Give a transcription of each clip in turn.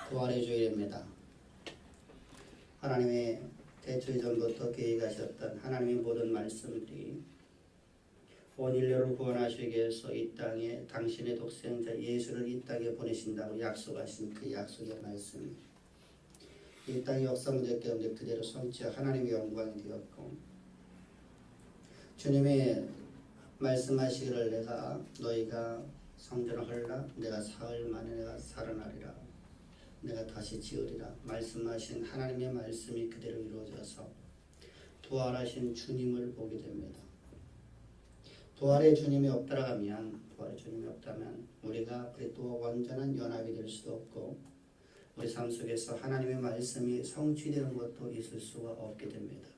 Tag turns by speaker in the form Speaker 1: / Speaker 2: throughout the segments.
Speaker 1: 부활의 주일입니다. 하나님의 대초이 전부터 계획하셨던 하나님의 모든 말씀들이 온 인류를 구원하시기 위해서 이 땅에 당신의 독생자 예수를 이 땅에 보내신다고 약속하신 그 약속의 말씀이 이 땅의 역사 문제 가운데 그대로 성취하 하나님의 영광이 되었고, 주님이 말씀하시기를 내가 너희가 성전을 헐라 내가 사흘 만에 내가 살아나리라, 내가 다시 지으리라 말씀하신 하나님의 말씀이 그대로 이루어져서 부활하신 주님을 보게 됩니다. 부활의 주님이 없다면 우리가 그리스도와 완전한 연합이 될 수도 없고, 우리 삶 속에서 하나님의 말씀이 성취되는 것도 있을 수가 없게 됩니다.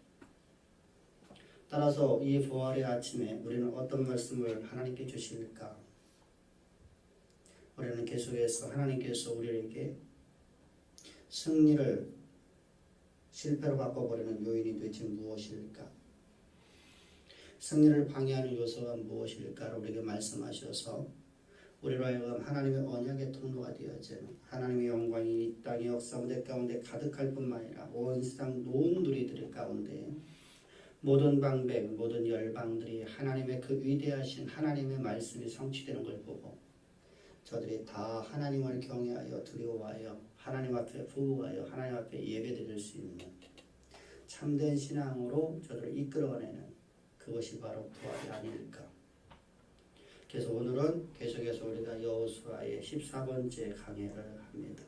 Speaker 1: 따라서 이 부활의 아침에 우리는 어떤 말씀을 하나님께 주실까? 우리는 계속해서 하나님께서 우리에게 승리를 실패로 바꿔버리는 요인이 도대체 무엇일까? 승리를 방해하는 요소가 무엇일까를 우리에게 말씀하셔서 우리로 하여금 하나님의 언약의 통로가 되어지는 하나님의 영광이 이 땅의 역사 무대 가운데 가득할 뿐만 아니라 온 세상 온 누리들 가운데 모든 방백, 모든 열방들이 하나님의 그 위대하신 하나님의 말씀이 성취되는 걸 보고 저들이 다 하나님을 경외하여 두려워하여 하나님 앞에 부부하여 하나님 앞에 예배드릴 수 있는 참된 신앙으로 저들을 이끌어내는 그것이 바로 부활이 아닐까. 그래서 오늘은 계속해서 우리가 여호수아의 14번째 강해를 합니다.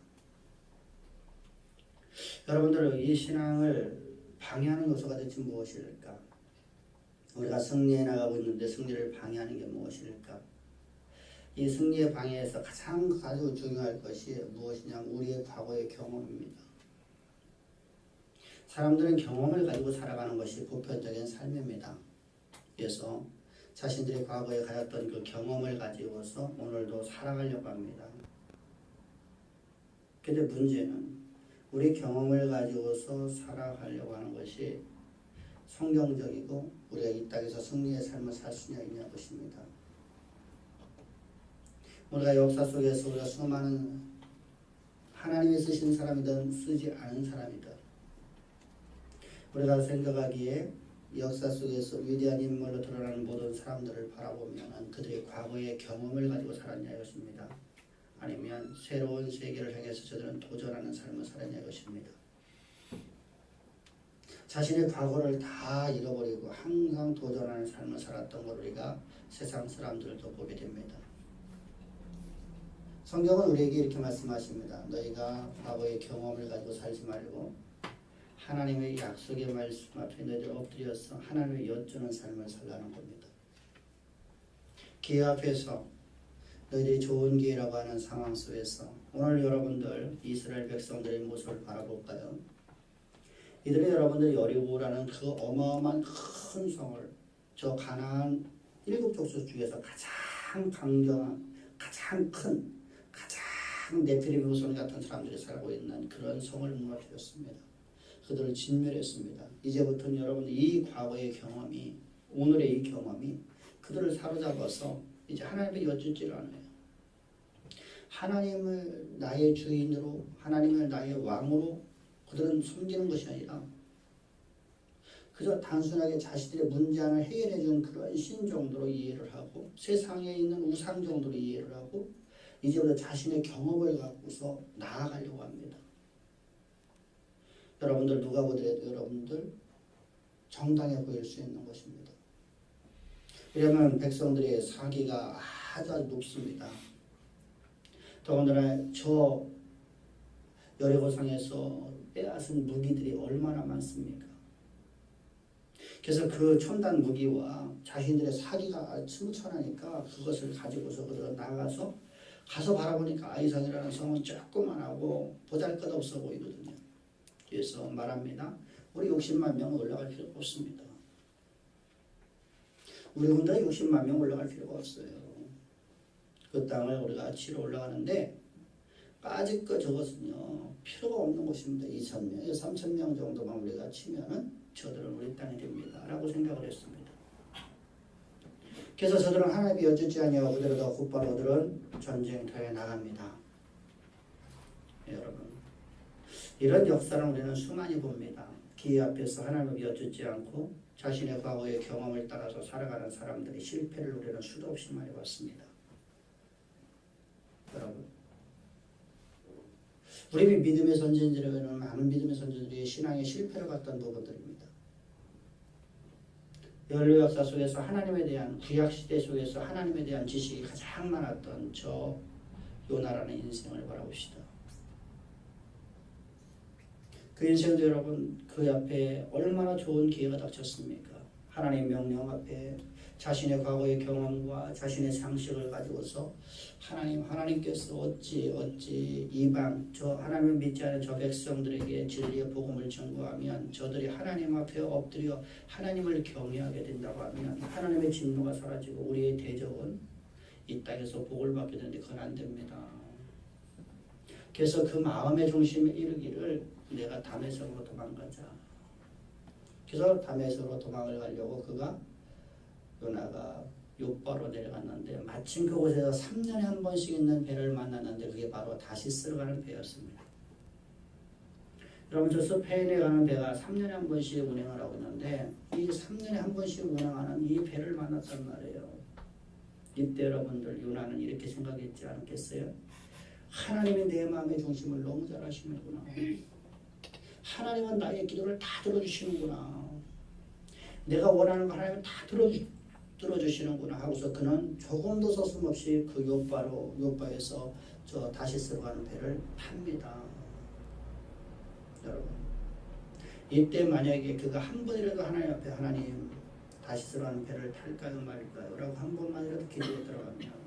Speaker 1: 여러분들, 이 신앙을 방해하는 요소가 대체 무엇일까? 우리가 승리해 나가고 있는데 승리를 방해하는 게 무엇일까? 이 승리의 방해에서 가장 아주 중요할 것이 무엇이냐면 우리의 과거의 경험입니다. 사람들은 경험을 가지고 살아가는 것이 보편적인 삶입니다. 그래서 자신들이 과거에 가졌던 그 경험을 가지고서 오늘도 살아가려고 합니다. 그런데 문제는 우리 경험을 가지고서 살아가려고 하는 것이 성경적이고 우리가 이 땅에서 승리의 삶을 살 수 있냐 것입니다. 우리가 역사 속에서 우리가 수많은 하나님이 쓰신 사람이든 쓰지 않은 사람이든 우리가 생각하기에 역사 속에서 위대한 인물로 드러나는 모든 사람들을 바라보면 그들의 과거의 경험을 가지고 살았냐 이것입니다. 아니면 새로운 세계를 향해서 저들은 도전하는 삶을 살았냐 이것입니다. 자신의 과거를 다 잃어버리고 항상 도전하는 삶을 살았던 걸 우리가 세상 사람들도 보게 됩니다. 성경은 우리에게 이렇게 말씀하십니다. 너희가 과거의 경험을 가지고 살지 말고 하나님의 약속의 말씀 앞에 너희들 엎드려서 하나님을 여쭈는 삶을 살라는 겁니다. 기회 앞에서 너희들이 좋은 기회라고 하는 상황 속에서 오늘 여러분들 이스라엘 백성들의 모습을 바라볼까요? 이들은 여러분들이 여리고라는 그 어마어마한 큰 성을 저 가나안 7족속 중에서 가장 강경한 가장 큰 가장 네피림 후손 같은 사람들이 살고 있는 그런 성을 무너뜨렸습니다. 그들을 진멸했습니다. 이제부터는 여러분 이 과거의 경험이 오늘의 이 경험이 그들을 사로잡아서 이제 하나님을 여쭙지를 않아요. 하나님을 나의 주인으로 하나님을 나의 왕으로 그들은 숨기는 것이 아니라 그저 단순하게 자신들의 문제를 해결해 준 그런 신 정도로 이해를 하고 세상에 있는 우상 정도로 이해를 하고 이제부터 자신의 경험을 갖고서 나아가려고 합니다. 여러분들 누가 보더라도 여러분들 정당해 보일 수 있는 것입니다. 왜냐하면 백성들의 사기가 아주 높습니다. 더군다나 저 여리고성에서 빼앗은 무기들이 얼마나 많습니까? 그래서 그 첨단 무기와 자신들의 사기가 스무천하니까 그것을 가지고서 그들은 나가서 가서 바라보니까 아이성이라는 성은 조그만하고 보잘것없어 보이거든요. 그래서 말합니다. 우리 60만 명 올라갈 필요가 없습니다. 우리 혼자 60만 명 올라갈 필요가 없어요. 그 땅을 우리가 치러 올라가는데 빠질 거 저것은요 필요가 없는 곳입니다. 2,000명, 3,000명 정도만 우리가 치면은 저들은 우리 땅이 됩니다. 라고 생각을 했습니다. 그래서 저들은 하나님이 여쭙지 아니하고 그대로 더 곧바로 그들은 전쟁터에 나갑니다. 여러분 이런 역사를 우리는 수많이 봅니다. 기회 앞에서 하나님을 여쭙지 않고 자신의 과거의 경험을 따라서 살아가는 사람들의 실패를 우리는 수도 없이 많이 봤습니다. 여러분, 우리 믿음의 선진들에게는 많은 믿음의 선진들이 신앙의 실패를 봤던 부분들입니다. 연류 역사 속에서 하나님에 대한 구약 시대 속에서 하나님에 대한 지식이 가장 많았던 저 요나라는 인생을 바라봅시다. 그 인생도 여러분 그 앞에 얼마나 좋은 기회가 닥쳤습니까? 하나님의 명령 앞에 자신의 과거의 경험과 자신의 상식을 가지고서 하나님께서 어찌 이방 저 하나님을 믿지 않은 저 백성들에게 진리의 복음을 전거하면 저들이 하나님 앞에 엎드려 하나님을 경외하게 된다고 하면 하나님의 진노가 사라지고 우리의 대적은 이 땅에서 복을 받게 되는데 그건 안 됩니다. 그래서 그 마음의 중심에 이르기를 내가 다메섹으로 도망가자. 그래서 다메섹으로 도망을 가려고 요나가 욥바로 내려갔는데 마침 그곳에서 3년에 한 번씩 있는 배를 만났는데 그게 바로 다시스로 가는 배였습니다. 여러분 저 스페인에 가는 배가 3년에 한 번씩 운행을 하고 있는데 이 3년에 한 번씩 운행하는 이 배를 만났단 말이에요. 이때 여러분들 요나는 이렇게 생각했지 않겠어요? 하나님이 내 마음의 중심을 너무 잘 아시는구나. 하나님은 나의 기도를 다 들어주시는구나. 내가 원하는 거 하나님은 다 들어주시는구나 하고서 그는 조금도 서슴없이 그 욥바에서 저 다시스로 가는 배를 탑니다. 여러분 이때 만약에 그가 한 번이라도 하나님 앞에 하나님 다시스로 가는 배를 탈까요 말까요? 라고 한 번만이라도 기도에 들어가면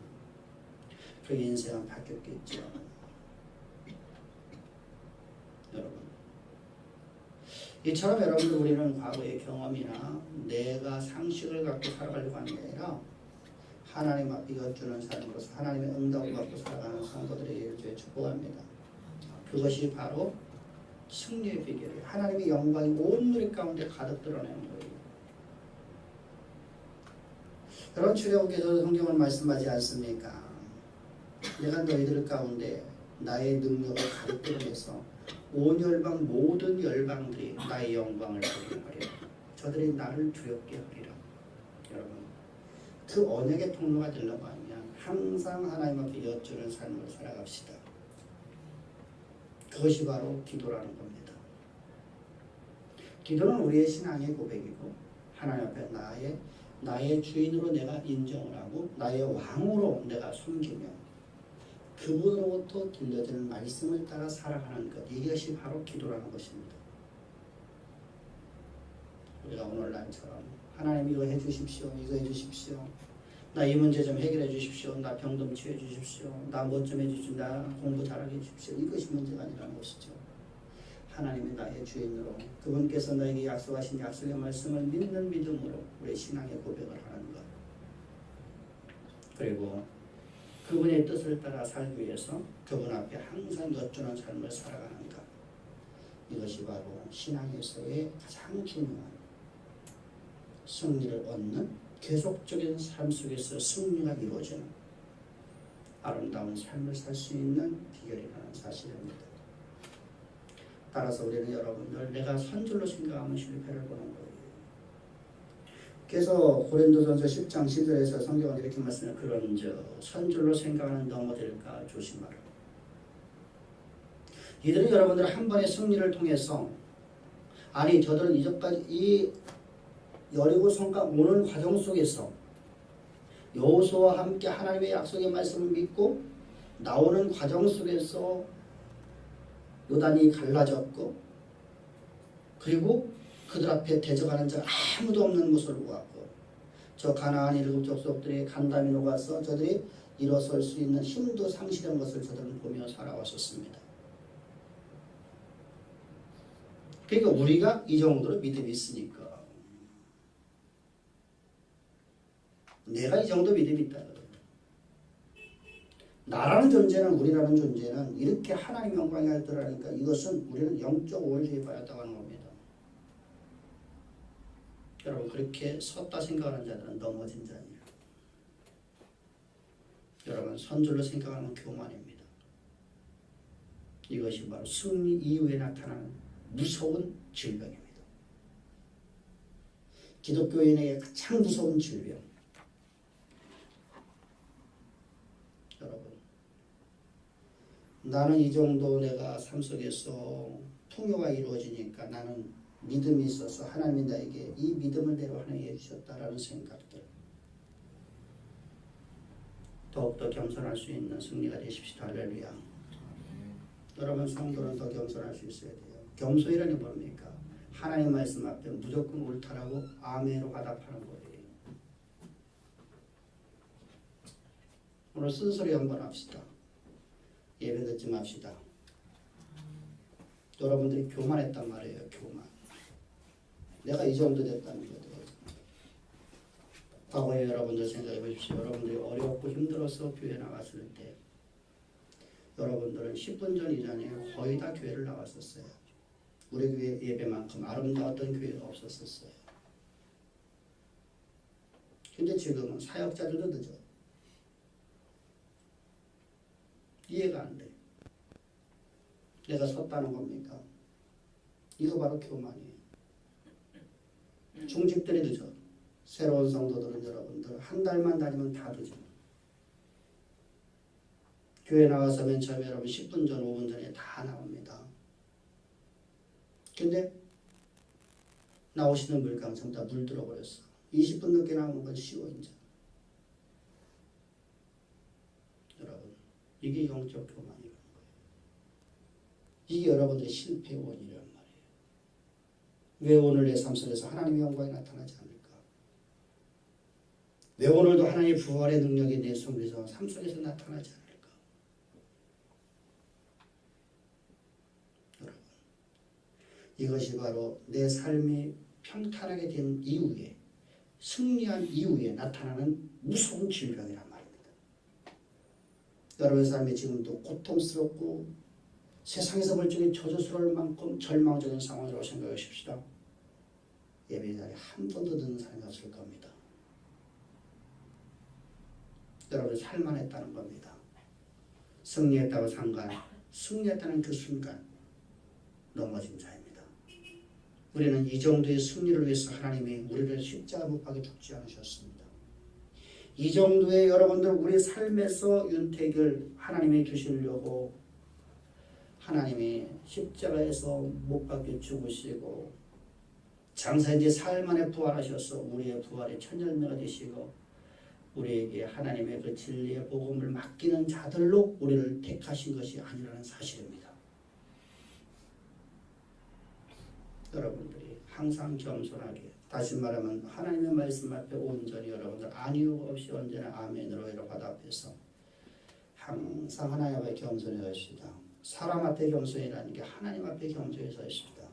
Speaker 1: 그 인생은 바뀌었겠죠. 여러분 이처럼 여러분들 우리는 과거의 경험이나 내가 상식을 갖고 살아가려고 하는 게 아니라 하나님 앞에 여쭈는 삶으로서 하나님의 응답을 갖고 살아가는 성도들에게 일주에 축복합니다. 그것이 바로 승리의 비결이에요. 하나님의 영광이 온 누리 가운데 가득 드러내는 거예요. 여러분 출애굽기에서 성경을 말씀하지 않습니까? 내가 너희들 가운데 나의 능력을 가득 드러내서 온 열방 모든 열방들이 나의 영광을 보게 하리라. 저들이 나를 두렵게 하리라. 여러분 그 언약의 통로가 되려고 하면 항상 하나님 앞에 여쭈는 삶을 살아갑시다. 그것이 바로 기도라는 겁니다. 기도는 우리의 신앙의 고백이고 하나님 앞에 나의 주인으로 내가 인정을 하고 나의 왕으로 내가 섬기며 그분으로부터 들려지는 말씀을 따라 살아가는 것, 이것이 바로 기도라는 것입니다. 우리가 오늘날처럼 하나님 이거 해주십시오, 이거 해주십시오, 나 이 문제 좀 해결해 주십시오, 나 병 좀 치유해 주십시오, 나 뭐 좀 해주십시오, 나 공부 잘하게 해주십시오, 이것이 문제가 아니라는 것이죠. 하나님이 나의 주인으로 그분께서 너에게 약속하신 약속의 말씀을 믿는 믿음으로 우리 신앙의 고백을 하는 것, 그리고 그분의 뜻을 따라 살기 위해서 그분 앞에 항상 여쭈는 삶을 살아가는 것, 이것이 바로 신앙에서의 가장 중요한 승리를 얻는 계속적인 삶 속에서 승리가 이루어지는 아름다운 삶을 살 수 있는 비결이라는 사실입니다. 따라서 우리는 여러분들 내가 선줄로 생각하면 실패를 보는 거예요. 그래서 고린도전서 10장 10절에서 성경은 이렇게 말씀해요. 그런즉 선줄로 생각하는 넘어질까 조심하라. 이들은 여러분들 한 번의 승리를 통해서 저들은 이전까지 이 여리고 성과 오는 과정 속에서 여호수아와 함께 하나님의 약속의 말씀을 믿고 나오는 과정 속에서 요단이 갈라졌고 그리고 그들 앞에 대적하는 자 아무도 없는 모습을 보았고 저 가나안 일곱 족속들이 간담이 녹아서 저들이 일어설 수 있는 힘도 상실한 것을 저들은 보며 살아왔었습니다. 그러니까 우리가 이 정도로 믿음이 있으니까 내가 이 정도 믿음이 있다. 나라는 존재는 우리라는 존재는 이렇게 하나님 영광이 할 때라니까 이것은 우리는 영적 원리에 빠졌다고 하는 겁니다. 여러분 그렇게 섰다 생각하는 자들은 넘어진 자니에요. 여러분 선줄로 생각하는 교만입니다. 이것이 바로 승리 이후에 나타나는 무서운 질병입니다. 기독교인에게 가장 무서운 질병. 여러분, 나는 이 정도 내가 삶 속에서 풍요가 이루어지니까 나는 믿음이 있어서 하나님이 나에게 이 믿음을 대로 하나님이 해주셨다라는 생각들. 더욱더 겸손할 수 있는 승리가 되십시오. 할렐루야. 여러분 성도는 더 겸손할 수 있어야 돼요. 겸손이라니 뭡니까? 하나님 말씀 앞에 무조건 옳다라고 아멘으로 화답하는 거예요. 오늘 쓴소리 한번 합시다. 예배 듣지 맙시다. 여러분들이 교만했단 말이에요. 교만. 내가 이 정도 됐다는 거죠. 과거에 여러분들 생각해 보십시오. 여러분들이 어렵고 힘들어서 교회 나갔을 때 여러분들은 10분 전 이전에 거의 다 교회를 나왔었어요. 우리 교회 예배만큼 아름다웠던 교회가 없었었어요. 근데 지금은 사역자들도 늦어. 이해가 안 돼. 내가 섰다는 겁니까? 이거 바로 교만이에요. 중직들이 늦어. 새로운 성도들은 여러분들 한 달만 다니면 다 늦어. 교회 나가서 맨 처음에 여러분 10분 전, 5분 전에 다 나옵니다. 근데 나오시는 물감 전부 다 물들어 버렸어. 20분 늦게 나오는 건 쉬워 이제. 여러분, 이게 영적 교만이라는 거예요. 이게 여러분들의 실패의 원인이란 말이에요. 왜 오늘 내 삶 속에서 하나님의 영광이 나타나지 않을까? 왜 오늘도 하나님의 부활의 능력이 내 속에서 삶 속에서 나타나지 않을까? 여러분, 이것이 바로 내 삶이 평탄하게 된 이후에, 승리한 이후에 나타나는 무서운 질병이란 말입니다. 여러분의 삶이 지금도 고통스럽고 세상에서 멀쩡히 저주스러울 만큼 절망적인 상황이라고 생각하십시다. 예배 자리에 한 번도 듣는 사람이 없을 겁니다. 여러분 살만했다는 겁니다. 승리했다고 상관, 승리했다는 그 순간 넘어진 자입니다. 우리는 이 정도의 승리를 위해서 하나님이 우리를 십자가 못 박아 죽지 않으셨습니다. 이 정도의 여러분들 우리 삶에서 윤택을 하나님이 주시려고 하나님이 십자가에서 못 박혀 죽으시고 장사인지 사흘 만에 부활하셔서 우리의 부활의 첫 열매가 되시고 우리에게 하나님의 그 진리의 복음을 맡기는 자들로 우리를 택하신 것이 아니라는 사실입니다. 여러분들이 항상 겸손하게, 다시 말하면 하나님의 말씀 앞에 온전히 여러분들 아니요 없이 언제나 아멘으로 이렇게 화답해서 항상 하나님 앞에 겸손해 있습니다. 사람 앞에 겸손이라는 게 하나님 앞에 겸손해서 있습니다.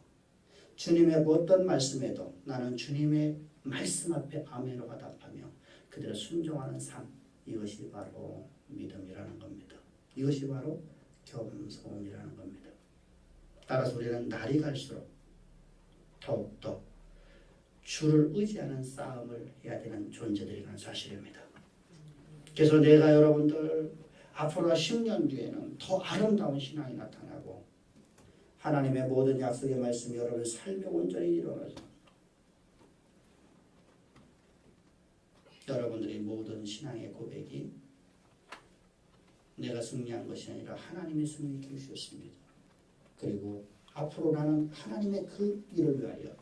Speaker 1: 주님의 어떤 말씀에도 나는 주님의 말씀 앞에 아멘으로 화답하며 그대로 순종하는 삶, 이것이 바로 믿음이라는 겁니다. 이것이 바로 겸손이라는 겁니다. 따라서 우리는 날이 갈수록 더욱더 주를 의지하는 싸움을 해야 되는 존재들이라는 사실입니다. 그래서 내가 여러분들 앞으로 10년 뒤에는 더 아름다운 신앙이 나타나고 하나님의 모든 약속의 말씀이 여러분의 삶에 온전히 일어나서 여러분들의 모든 신앙의 고백이 내가 승리한 것이 아니라 하나님의 승리를 주셨습니다. 그리고 앞으로 나는 하나님의 그 일을 위하여,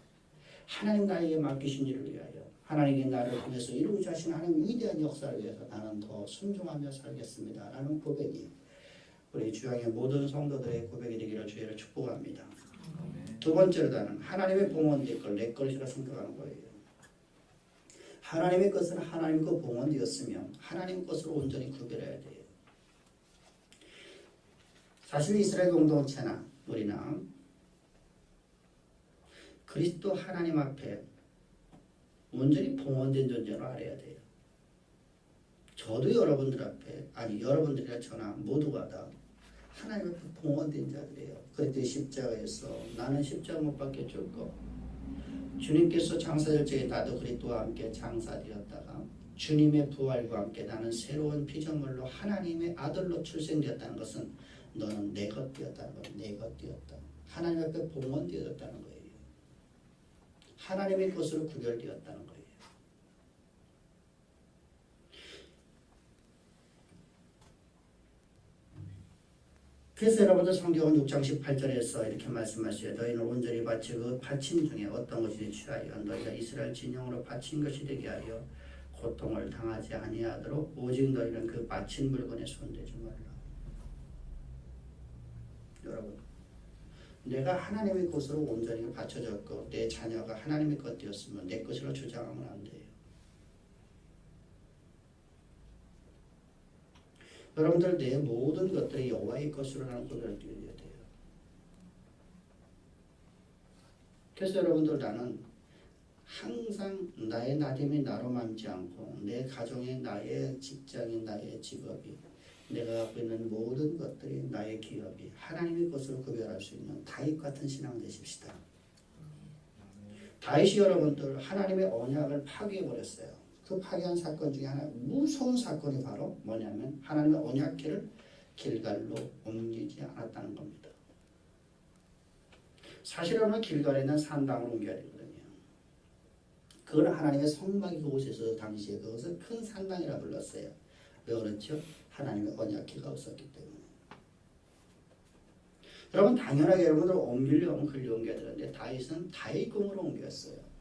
Speaker 1: 하나님 나에게 맡기신 일을 위하여, 하나님이 나를 통해서 이루고자 하신 하나님의 위대한 역사를 위해서 나는 더 순종하며 살겠습니다 라는 고백이 우리 주양의 모든 성도들의 고백이 되기를 주의를 축복합니다. 두 번째로 나는 하나님의 봉헌될 걸 내 것이라 생각하는 거예요. 하나님의 것은 하나님 그 봉헌되었으면 하나님 것으로 온전히 구별해야 돼요. 사실 이스라엘 공동체나 우리나 그리스도 하나님 앞에 온전히 봉헌된 존재로 알아야 돼요. 저도 여러분들 앞에, 아니 여러분들이나 저나 모두가 다 하나님 앞에 봉헌된 자들이에요. 그랬더니 십자가에서 나는 십자가 못 박혀 죽고 주님께서 장사될 적에 나도 그리스도와 함께 장사되었다가 주님의 부활과 함께 나는 새로운 피조물로 하나님의 아들로 출생되었다는 것은 너는 내 것 되었다는 거예요. 내 것 되었다. 하나님 앞에 봉헌되었다는 거예요. 하나님의 것으로 구별되었다는 거예요. 그래서 여러분들 성경은 6장 18절에서 이렇게 말씀하셔요. 너희는 온전히 바쳐 그 바친 중에 어떤 것이든 취하여 너희가 이스라엘 진영으로 바친 것이 되게 하여 고통을 당하지 아니하도록 오직 너희는 그 바친 물건에 손대지 말라. 여러분, 내가 하나님의 것으로 온전히 바쳐졌고 내 자녀가 하나님의 것 되었으면 내 것으로 주장하면 안 돼요. 여러분들 내 모든 것들이 여호와의 것으로라는 고백을 드려야 돼요. 그래서 여러분들 나는 항상 나의 나됨이 나로 남지 않고 내 가정이 나의 직장이 나의 직업이 내가 갖고 있는 모든 것들이 나의 기업이 하나님의 것으로 구별할 수 있는 다윗 같은 신앙 되십시다. 다윗이 여러분들 하나님의 언약을 파괴해버렸어요. 그 파괴한 사건 중에 하나 무서운 사건이 바로 뭐냐면 하나님의 언약궤를 길갈로 옮기지 않았다는 겁니다. 사실은 길갈에는 산당을 옮겨야 되거든요. 그건 하나님의 성막이 그곳에서 당시에 그것을 큰 산당이라 불렀어요. 왜 그렇죠? 하나님의 언약궤가 없었기 때문에. 여러분 당연하게 여러분들 옮기려면 글리 옮겨야 되는데 다윗은 다윗 궁으로 옮겼어요.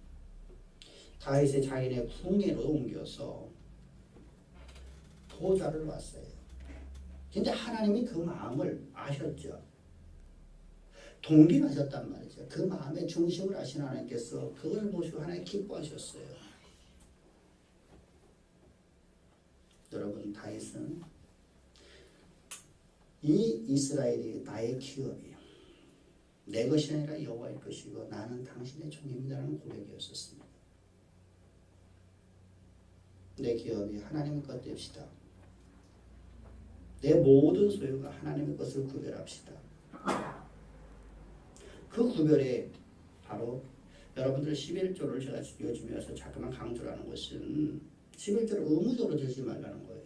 Speaker 1: 다윗의 자기네 궁예로 옮겨서 보좌를 놨어요. 근데 하나님이 그 마음을 아셨죠. 동기하셨단 말이죠. 그 마음의 중심을 아신 하나님께서 그걸 보시고 하나님 기뻐하셨어요. 여러분 다윗은 이 이스라엘이 나의 기업이요. 내 것이 아니라 여호와의 것이고 나는 당신의 종입니다라는 고백이었었습니다. 내 기업이 하나님의 것 됩시다. 내 모든 소유가 하나님의 것을 구별합시다. 그 구별에 바로 여러분들 11조를 제가 요즘에 와서 자꾸만 강조를 하는 것은 11조를 의무적으로 들지 말라는 거예요.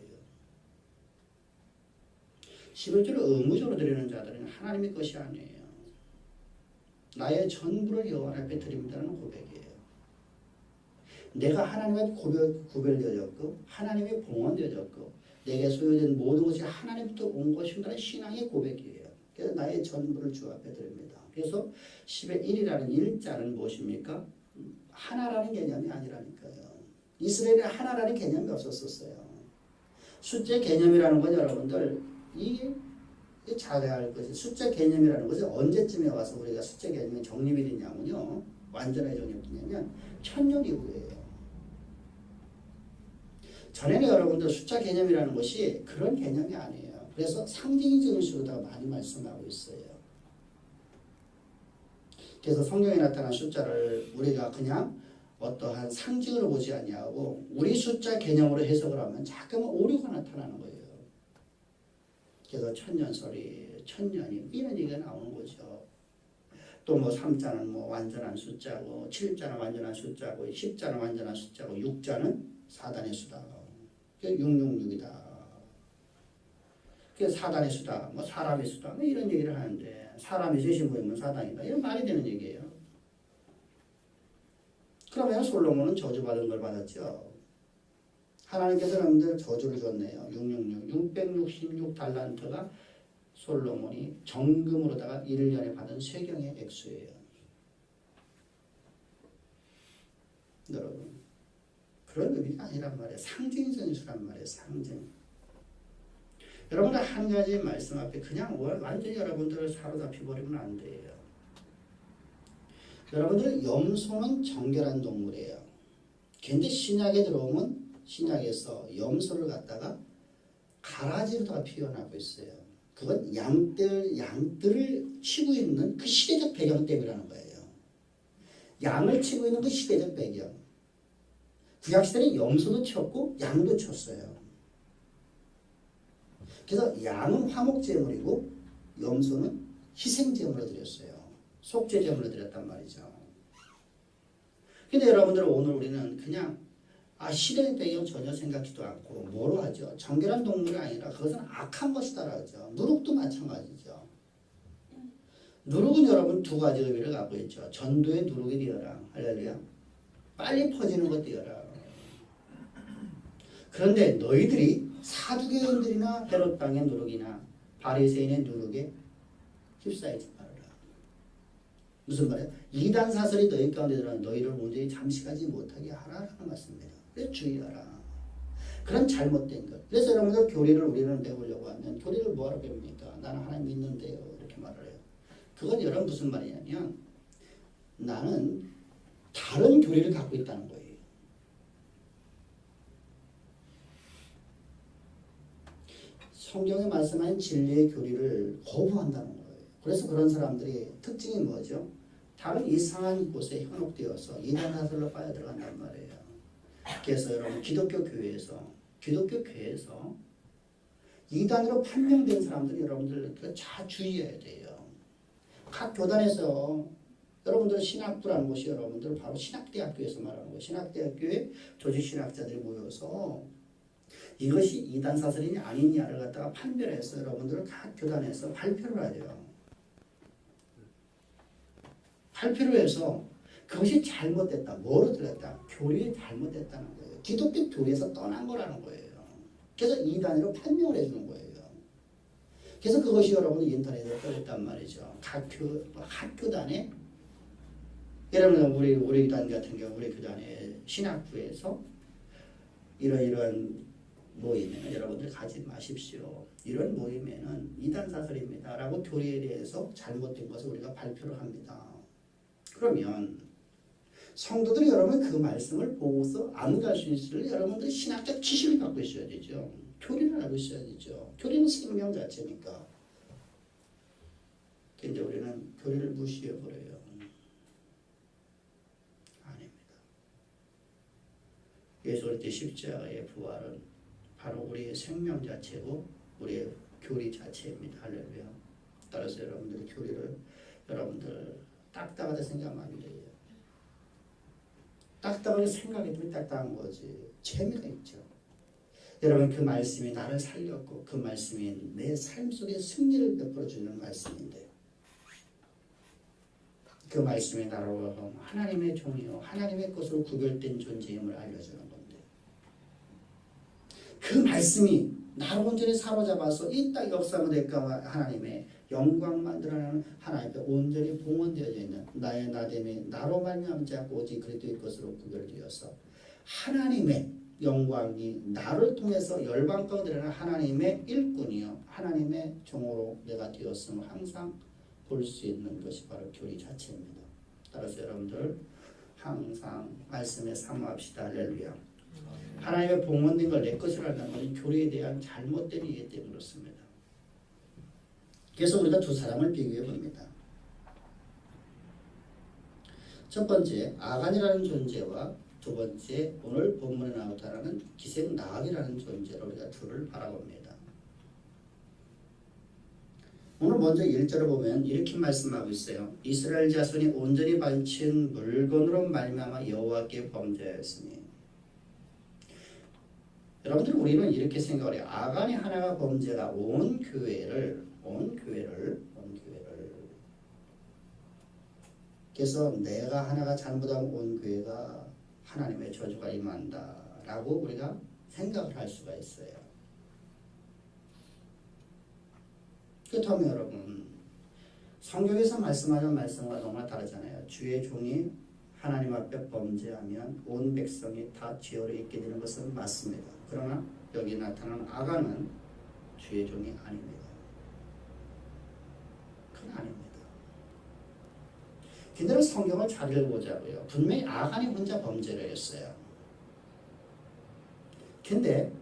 Speaker 1: 11조를 의무적으로 드리는 자들은 하나님의 것이 아니에요. 나의 전부를 여호와 앞에 드립니다라는 고백이에요. 내가 하나님 앞에 구별되어졌고 하나님의 봉헌되어졌고 내게 소유된 모든 것이 하나님부터 온 것이라는 신앙의 고백이에요. 그래서 나의 전부를 주 앞에 드립니다. 그래서 10의 1이라는 일자는 무엇입니까? 하나라는 개념이 아니라니까요. 이스라엘에 하나라는 개념이 없었어요. 숫자 개념이라는 건 여러분들 이게 잘해야 할 것이 숫자 개념이라는 것은 언제쯤에 와서 우리가 숫자 개념이 정립이 되냐면요. 완전하게 정립되냐면 1000년 이후에요. 전에는 여러분들 숫자 개념이라는 것이 그런 개념이 아니에요. 그래서 상징적인 수로다가 많이 말씀하고 있어요. 그래서 성경에 나타난 숫자를 우리가 그냥 어떠한 상징으로 보지 아니하고 우리 숫자 개념으로 해석을 하면 자꾸만 오류가 나타나는 거예요. 그래서 천년설이 천년이 이런 얘기가 나오는 거죠. 또 뭐 3자는 뭐 완전한 숫자고 7자는 완전한 숫자고 10자는 완전한 숫자고 6자는 사단의 수다. 666이다. 그래서 사단의 수다, 뭐 사람의 수다, 뭐 이런 얘기를 하는데 사람이 셋이 모이면 사단이다. 이런 말이 되는 얘기예요. 그러면 솔로몬은 저주받은 걸 받았죠. 하나님께서 여러분들 저주를 줬네요. 666달란트가 솔로몬이 정금으로다가 1년에 받은 세경의 액수예요. 여러분 그런 의미가 아니란 말이에요. 상징적인 수란 말이에요. 상징. 여러분들 한 가지 말씀 앞에 그냥 완전히 여러분들을 사로잡혀버리면 안 돼요. 여러분들 염소는 정결한 동물이에요. 근데 신약에 들어오면 신약에서 염소를 갖다가 가라지로다가 표현하고 있어요. 그건 양들을 치고 있는 그 시대적 배경 때문이라는 거예요. 양을 치고 있는 그 시대적 배경. 구약시대는 염소도 쳤고 양도 쳤어요. 그래서 양은 화목제물이고 염소는 희생제물로 드렸어요. 속죄제물로 드렸단 말이죠. 근데 여러분들 오늘 우리는 그냥 시대의 배경 전혀 생각지도 않고 뭐로 하죠? 정결한 동물이 아니라 그것은 악한 것이다라고 하죠. 누룩도 마찬가지죠. 누룩은 여러분 두 가지 의미를 갖고 있죠. 전도의 누룩이 되어라. 할렐루야. 빨리 퍼지는 것 되어라. 그런데 너희들이 사두개인들이나 헤롯 땅의 누룩이나 바리새인의 누룩에 휩싸이지 말아라. 무슨 말이에요? 이단 사설이 너희 가운데 들어가 너희를 온전히 잠식하지 못하게 하라라는 말씀입니다. 그래서 주의하라. 그런 잘못된 것. 그래서 여러분들 교리를 우리는 배우려고 하면 교리를 뭐하러 배웁니까? 나는 하나님 믿는데요. 이렇게 말을 해요. 그건 여러분 무슨 말이냐면 나는 다른 교리를 갖고 있다는 거예요. 성경에 말씀하는 진리의 교리를 거부한다는 거예요. 그래서 그런 사람들이 특징이 뭐죠? 다른 이상한 곳에 현혹되어서 이단 사설로 빠져들어간단 말이에요. 그래서 여러분 기독교 교회에서 이단으로 판명된 사람들이 여러분들 잘 주의해야 돼요. 각 교단에서 여러분들 신학부라는 곳이 여러분들 바로 신학대학교에서 말하는 거예요. 신학대학교에 조직신학자들이 모여서 이것이 이단 사설이냐 아니냐를 갖다가 판별해서 여러분들은 각 교단에서 발표를 하죠. 발표를 해서 그것이 잘못됐다. 뭐로 들렸다? 교리에 잘못됐다는 거예요. 기독교 교리에서 떠난 거라는 거예요. 그래서 이단으로 판명을 해주는 거예요. 그래서 그것이 여러분 인터넷에 떠있단 말이죠. 각 교단에 여러분 우리 교단 같은 경우 우리 교단의 신학부에서 이러이러한 모임에는 여러분들 가지 마십시오. 이런 모임에는 이단 사설입니다. 라고 교리에 대해서 잘못된 것을 우리가 발표를 합니다. 그러면 성도들이 여러분 그 말씀을 보고서 암갈 수 있을 여러분들이 신학적 지식을 갖고 있어야 되죠. 교리를 알고 있어야 되죠. 교리는 생명 자체니까. 근데 우리는 교리를 무시해버려요. 아닙니다. 예수 그리스도의 십자가의 부활은 바로 우리의 생명 자체고 우리의 교리 자체입니다. 할렐루야. 따라서 여러분들의 교리를 여러분들 딱딱하다 생각하면 안 돼요. 딱딱하게 생각해도 딱딱한 거지. 재미가 있죠. 여러분 그 말씀이 나를 살렸고 그 말씀이 내 삶 속에 승리를 베풀어주는 말씀인데 그 말씀이 나로 하나님의 종이요 하나님의 것으로 구별된 존재임을 알려주는 건데 그 말씀이 나로 온전히 사로잡아서 이 땅 역사가 될까 하나님의 영광만 드러나는 하나님께 온전히 봉헌되어져 있는 나의 나됨이 나로 말미암지 않고 오직 그리스도의 것으로 구별되어서 하나님의 영광이 나를 통해서 열방 가운데 드러나는 하나님의 일꾼이요 하나님의 종으로 내가 되었음을 항상 볼 수 있는 것이 바로 교리 자체입니다. 따라서 여러분들 항상 말씀에 사모합시다. 할렐루야. 하나님의 봉헌된 걸 내 것이라 한다는 것은 교리에 대한 잘못된 이해 때문에 그렇습니다. 그래서 우리가 두 사람을 비교해 봅니다. 첫 번째 아간이라는 존재와 두 번째 오늘 본문에 나오다라는 기생 나학이라는 존재로 우리가 둘을 바라봅니다. 오늘 먼저 1절을 보면 이렇게 말씀하고 있어요. 이스라엘 자손이 온전히 바친 물건으로 말미암아 여호와께 범죄하였으니. 여러분들 우리는 이렇게 생각을 해요. 아간이 하나가 범죄가 온 교회를 그래서 내가 하나가 잘못하면 온 교회가 하나님의 저주가 임한다 라고 우리가 생각을 할 수가 있어요. 그렇다면 여러분 성경에서 말씀하는 말씀과 너무나 다르잖아요. 주의 종이 하나님 앞에 범죄하면 온 백성이 다 죄를 잊게 되는 것은 맞습니다. 그러나 여기 나타나는 아간은 주의 종이 아닙니다. 그건 아닙니다. 그대로 성경을 잘 읽어보자고요. 분명히 아간이 혼자 범죄를 했어요. 근데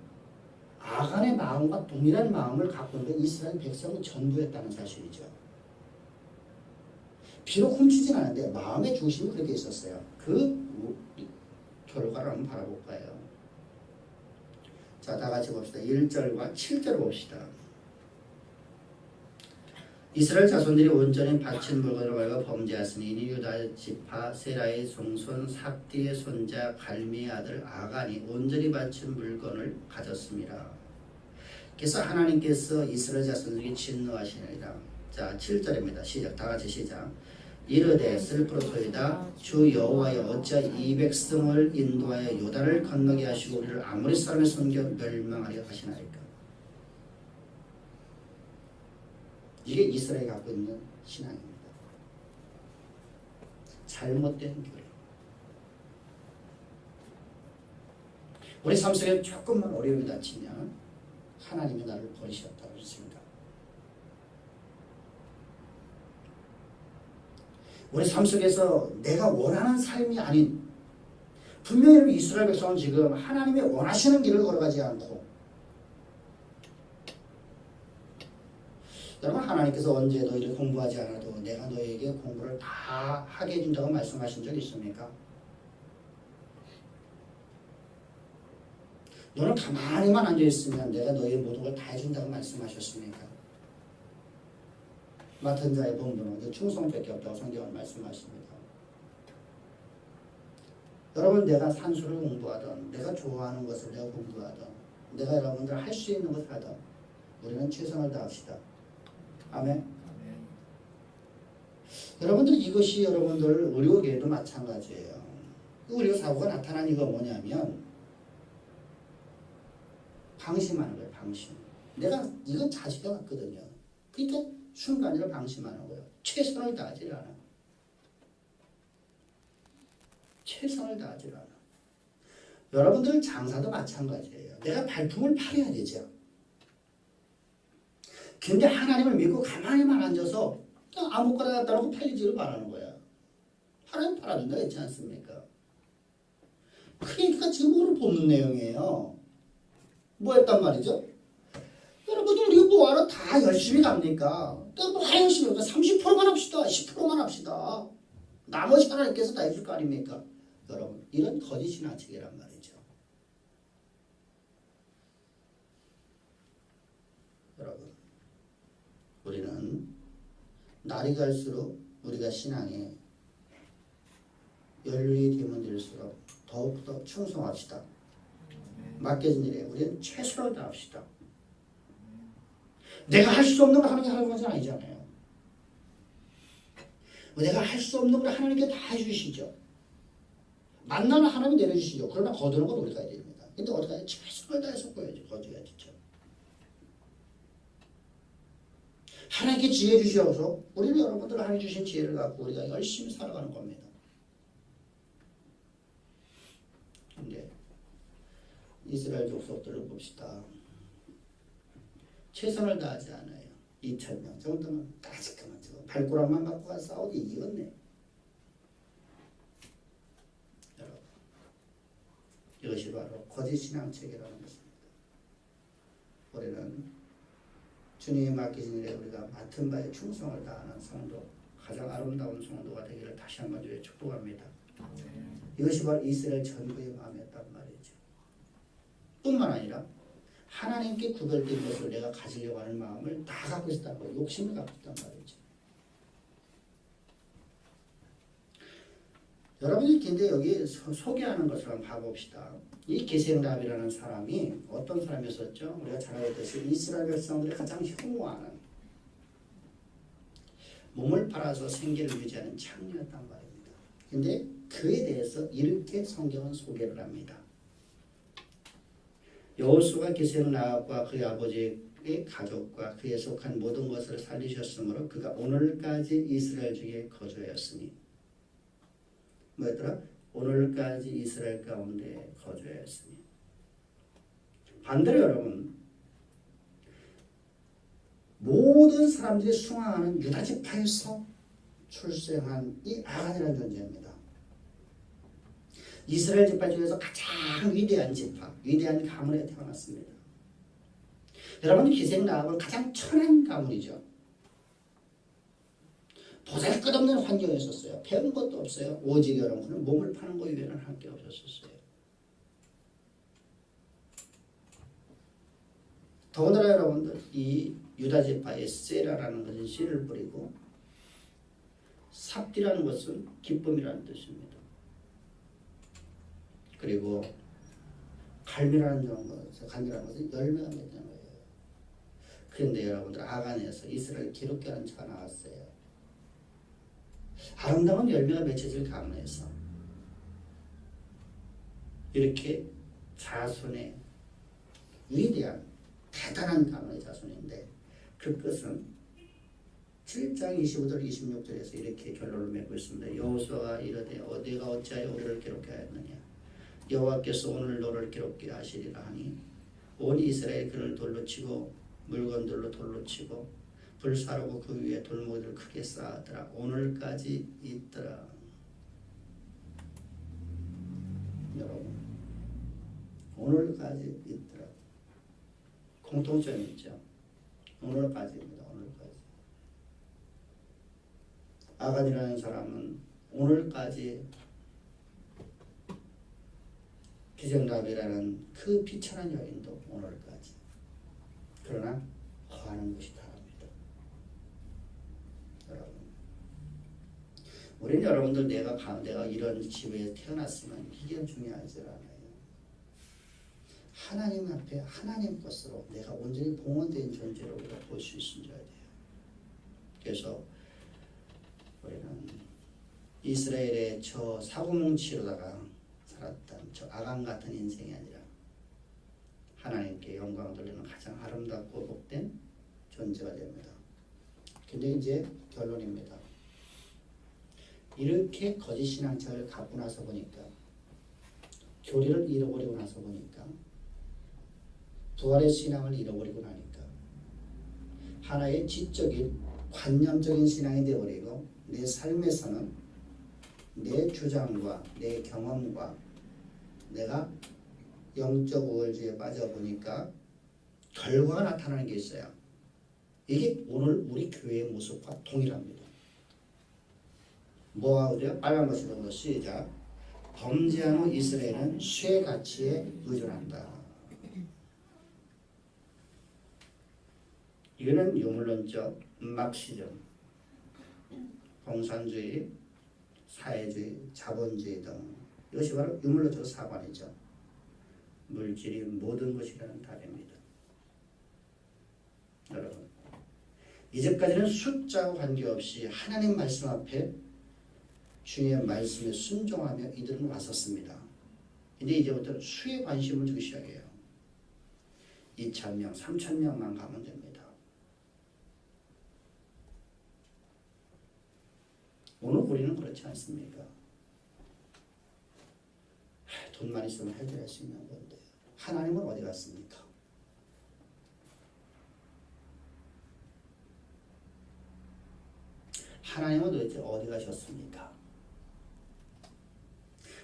Speaker 1: 아간의 마음과 동일한 마음을 갖고 있는 이스라엘 백성은 전부였다는 사실이죠. 비록 훔치진 않았는데 마음의 중심이 그렇게 있었어요. 그 결과를 한번 바라볼까요? 자, 다 같이 봅시다. 1절과 7절 봅시다. 이스라엘 자손들이 온전히 바친 물건을 말고 범죄하였으니 이는 유다 지파 세라의 종손 삭디의 손자 갈미의 아들 아간이 온전히 바친 물건을 가졌습니다. 그래서 하나님께서 이스라엘 자손들에게 진노하시니라. 자 7절입니다. 시작. 다같이 시작. 이르되 슬프로소이다 주 여호와여 어찌하여 이 백성을 인도하여 요단을 건너게 하시고 우리를 아모리 사람의 손겨 멸망하려 하시나이까. 이게 이스라엘이 갖고 있는 신앙입니다. 잘못된 교회. 우리 삶 속에 조금만 어려움이 닥치면 하나님이 나를 버리셨다고 했습니다. 우리 삶 속에서 내가 원하는 삶이 아닌, 분명히 이스라엘 백성은 지금 하나님이 원하시는 길을 걸어가지 않고, 여러분 하나님께서 언제 너희를 공부하지 않아도 내가 너희에게 공부를 다 하게 해준다고 말씀하신 적 있습니까? 너는 가만히만 앉아있으면 내가 너희의 모든 걸 다 해준다고 말씀하셨습니까? 맡은 자의 본분은 충성밖에 없다고 성경은 말씀하십니다. 여러분 내가 산수를 공부하든 내가 좋아하는 것을 내가 공부하든 내가 여러분들 할 수 있는 것을 하든 우리는 최선을 다합시다. 아멘. 여러분들 이것이 여러분들 의료계에도 마찬가지예요. 의료사고가 나타난 이유가 뭐냐면 방심하는 거예요. 방심. 내가 이건 자지가 같거든요. 그러니까 순간적으로 방심하는 거예요. 최선을 다하지 않아. 최선을 다하지 않아. 여러분들 장사도 마찬가지예요. 내가 발품을 팔아야 되죠. 근데 하나님을 믿고 가만히만 앉아서 그냥 아무거나 갖다 놓고 팔리지를 말하는 거야. 하나님 팔아준다 했지 않습니까? 그러니까 지금 오늘 보는 내용이에요. 뭐 했단 말이죠? 여러분들 우리가 뭐하러 다 열심히 갑니까? 뭐 열심히 합니까? 30%만 합시다. 10%만 합시다. 나머지 하나님께서 다 해줄 거 아닙니까? 여러분 이런 거짓 신앙책이란 말이죠. 여러분 우리는 날이 갈수록 우리가 신앙에 연륜이 되면 될수록 더욱더 충성합시다. 맡겨진 일에 우리는 최선을 다합시다. 내가 할 수 없는 걸 하나님이 하는 것은 아니잖아요. 내가 할 수 없는 걸 하나님께 다 해주시죠. 만나는 하나님이 내려주시죠. 그러나 거두는 건 우리가 해야 됩니다. 근데 어떻게 해야 최선을 다해서 거둬야죠. 하나님께 지혜 주셔서 우리는 여러분들 하나님 주신 지혜를 갖고 우리가 열심히 살아가는 겁니다. 근데 이스라엘 족속들을 봅시다. 최선을 다하지 않아요. 2,000명 정도는 까짓까만 발꼬락만 갖고 가서 싸우기 이겼네. 여러분 이것이 바로 거짓 신앙책이라는 것입니다. 우리는 주님이 맡기신 일에 우리가 맡은 바에 충성을 다하는 성도, 가장 아름다운 성도가 되기를 다시 한번 주의 축복합니다. 이것이 바로 이스라엘 전부의 마음이었단 말이죠. 뿐만 아니라 하나님께 구별된 것을 내가 가지려고 하는 마음을 다 갖고 있었다고, 욕심을 갖고 있단 말이죠. 여러분이 근데 여기 소개하는 것을 한번 봐봅시다. 이 게셈랍이라는 사람이 어떤 사람이었었죠? 우리가 잘 알듯이 이스라엘 백성들이 가장 혐오하는, 몸을 팔아서 생계를 유지하는 창녀였단 말입니다. 근데 그에 대해서 이렇게 성경은 소개를 합니다. 여호수아가 게셈랍과 그의 아버지의 가족과 그에 속한 모든 것을 살리셨으므로 그가 오늘까지 이스라엘 중에 거주하였으니, 뭐였더라? 오늘까지 이스라엘 가운데 거주하였으니. 반대로 여러분, 모든 사람들이 숭앙하는 유다 지파에서 출생한 이 아간이라는 존재입니다. 이스라엘 지파 중에서 가장 위대한 지파, 위대한 가문에 태어났습니다. 여러분 기생라합은 가장 천한 가문이죠. 보잘것없는 환경이었어요. 배운 것도 없어요. 오직 여러분은 몸을 파는 거 이외에는 할 게 없었어요. 더군다나 여러분들 이 유다지파에 세라라는 것은 씨를 뿌리고 삽디라는 것은 기쁨이라는 뜻입니다. 그리고 갈미라는 것은 열매가 맺는 거예요. 그런데 여러분들 아간에서 이스라엘 기록되는 자가 나왔어요. 아름다운 열매가 맺혀질 가문에서 이렇게 자손의 위대한 대단한 가문의 자손인데 그 끝은 7장 25절 26절에서 이렇게 결론을 맺고 있습니다. 여호수아가 이르되 내가 어찌하여 우리를 기록하여 했느냐 여호와께서 오늘 너를 기록게 하시리라 하니 온 이스라엘 그를 돌로 치고 물건들로 돌로 치고 불사르고 그 위에 돌무기를 크게 쌓았더라. 오늘까지 있더라. 여러분 오늘까지 있더라. 공통점이 있죠. 오늘까지입니다. 오늘까지. 아간이라는 사람은 오늘까지 기생랍이라는 그 비천한 여인도 오늘까지. 그러나 허하는 것이 다릅니다. 여러분, 우리는 여러분들 내가 이런 집에 태어났으면 이게 중요하지 않아요. 하나님 앞에 하나님 것으로 내가 온전히 봉헌된 존재로 우리가 볼 수 있어야 돼요. 그래서 우리는 이스라엘의 저 사고뭉치로다가 살았던 저 아간 같은 인생이 아니라 하나님께 영광을 돌리는 가장 아름답고 복된 존재가 됩니다. 근데 이제 결론입니다. 이렇게 거짓 신앙생활을 갖고 나서 보니까 교리를 잃어버리고 나서 보니까 부활의 신앙을 잃어버리고 나니까 하나의 지적인 관념적인 신앙이 되어버리고 내 삶에서는 내 주장과 내 경험과 내가 영적 우월주의에 빠져보니까 결과가 나타나는 게 있어요. 이게 오늘 우리 교회의 모습과 동일합니다. 뭐가 그래요? 빨간 것으로 시작. 범죄한 후 이스라엘은 수의 가치에 의존한다. 이거는 유물론적 막시즘, 공산주의, 사회주의, 자본주의 등 이것이 바로 유물론적 사관이죠. 물질이 모든 것이라는 답입니다. 여러분, 이제까지는 숫자와 관계없이 하나님 말씀 앞에 주님의 말씀에 순종하며 이들은 왔었습니다. 근데 이제부터 수에 관심을 두기 시작해요. 2,000명, 3,000명만 가면 됩니다. 오늘 우리는 그렇지 않습니까? 돈만 있으면 해결할 수 있는 건데 하나님은 어디 갔습니까? 하나님은 도대체 어디 가셨습니까?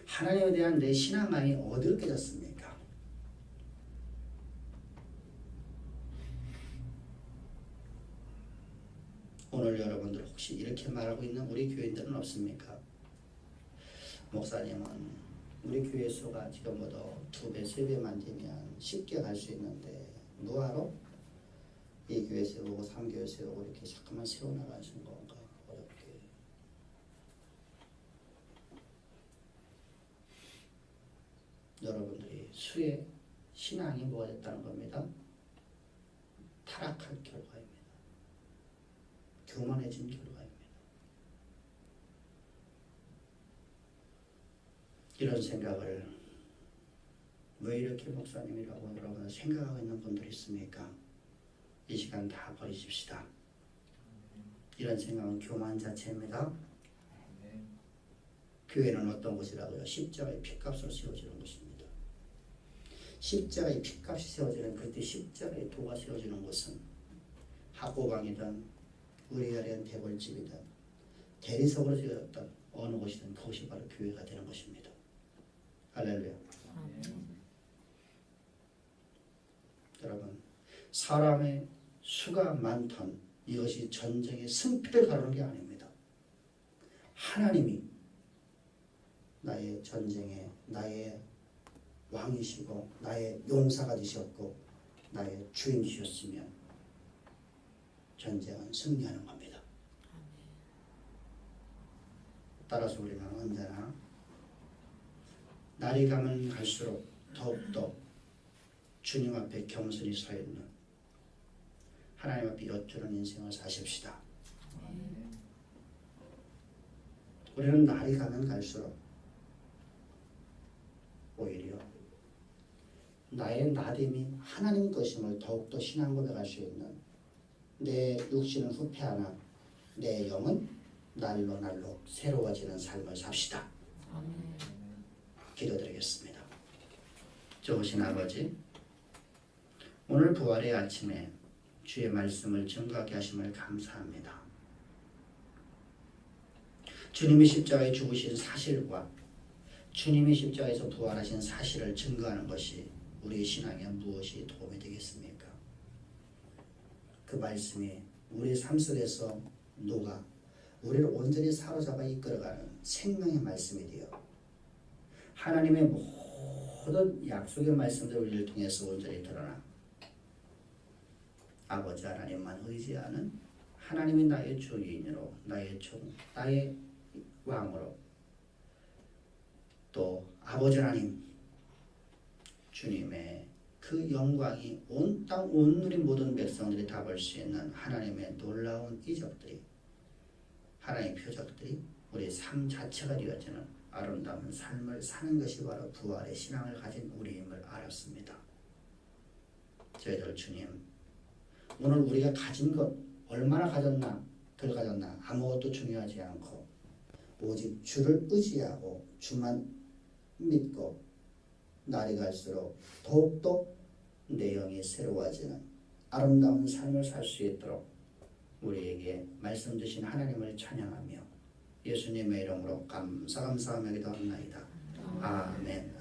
Speaker 1: 하나님에 대한 내 신앙이 어디로 깨졌습니까? 오늘 여러분들 혹시 이렇게 말하고 있는 우리 교인들은 없습니까? 목사님은 우리 교회 수가 지금보다 2배, 3배만 되면 쉽게 갈 수 있는데 누하로 이 교회 세우고 3교회 세우고 이렇게 자꾸만 세워나가시는 건가? 어렵게. 여러분들이 수의 신앙이 뭐가 됐다는 겁니다. 타락한 결과입니다. 교만해진 결과입니다. 이런 생각을 왜 이렇게 목사님이라고 여러분 생각하고 있는 분들이 있습니까? 이 시간 다 버리십시다. 이런 생각은 교만 자체입니다. 교회는 어떤 곳이라고요? 십자가의 피값으로 세워지는 것입니다. 십자가의 피값이 세워지는 그때 십자가의 도가 세워지는 곳은 학고방이든 의리아리한 대궐집이든 대리석으로 세워졌던 어느 곳이든 그것이 바로 교회가 되는 것입니다. 할렐루야. 여러분, 사람의 수가 많던 이것이 전쟁의 승패를 가르는 게 아닙니다. 하나님이 나의 전쟁에 나의 왕이시고 나의 용사가 되셨고 나의 주인 되셨으면 전쟁은 승리하는 겁니다. 따라서 우리는 언제나 날이 가면 갈수록 더욱더 주님 앞에 겸손히 서 있는 하나님 앞에 여쭈는 인생을 사십시다. 우리는 날이 가면 갈수록 오히려 나의 나됨이 하나님 것임을 더욱더 신앙 고백할 수 있는 내 육신은 후패하나 내 영은 날로 날로 새로워지는 삶을 삽시다. 기도드리겠습니다. 좋으신 아버지, 오늘 부활의 아침에 주의 말씀을 증거하게 하심을 감사합니다. 주님이 십자가에 죽으신 사실과 주님이 십자가에서 부활하신 사실을 증거하는 것이 우리의 신앙에 무엇이 도움이 되겠습니까? 그 말씀이 우리의 삶 속에서 녹아 우리를 온전히 사로잡아 이끌어가는 생명의 말씀이 되어 하나님의 모든 약속의 말씀들을 우리를 통해서 온전히 드러나 아버지 하나님만 의지하는 하나님이 나의 주인으로 나의 종, 나의 왕으로 또 아버지 하나님 주님의 그 영광이 온 땅 온 우리 모든 백성들이 다 볼 수 있는 하나님의 놀라운 이적들이 하나님의 표적들이 우리 삶 자체가 되어지는 아름다운 삶을 사는 것이 바로 부활의 신앙을 가진 우리임을 알았습니다. 저희들 주님, 오늘 우리가 가진 것 얼마나 가졌나 덜 가졌나 아무것도 중요하지 않고 오직 주를 의지하고 주만 믿고 날이 갈수록 더욱더 내 영이 새로워지는 아름다운 삶을 살 수 있도록 우리에게 말씀 주신 하나님을 찬양하며 예수님의 이름으로 감사하며 기도합나이다. 아멘.